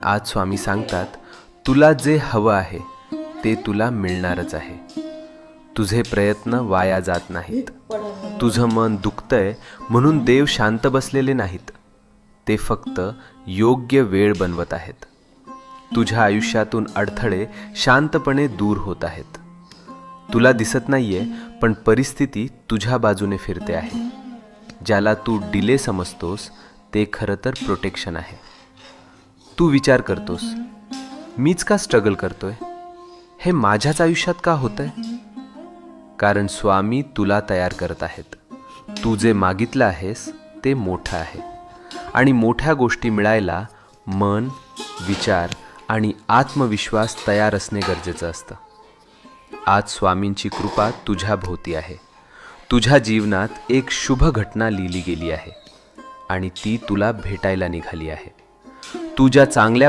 आज स्वामी सांगतात, तुला जे हवं आहे ते तुला मिळणारच आहे. तुझे प्रयत्न वाया जात नाहीत. तुझं मन दुखतंय म्हणून देव शांत बसलेले नाहीत. ते फक्त योग्य वेळ बनवत आहेत. तुझ्या आयुष्यातून अडथळे शांतपणे दूर होत आहेत. तुला दिसत नाहीये, पण परिस्थिती तुझ्या बाजूने फिरते आहे. ज्याला तू डिले समजतोस ते खरं तर प्रोटेक्शन आहे. तू विचार करतोस, मीच का स्ट्रगल करतोय, हे माझ्याच आयुष्यात का होतंय? कारण स्वामी तुला तयार करत आहेत. तू जे मागितलं आहेस ते मोठं आहे, आणि मोठ्या गोष्टी मिळायला मन, विचार आणि आत्मविश्वास तयार असणे गरजेचं असतं. आज स्वामींची कृपा तुझ्या भोवती आहे. तुझ्या जीवनात एक शुभ घटना लिहिली गेली आहे, आणि ती तुला भेटायला निघाली आहे. तू ज्या चांगल्या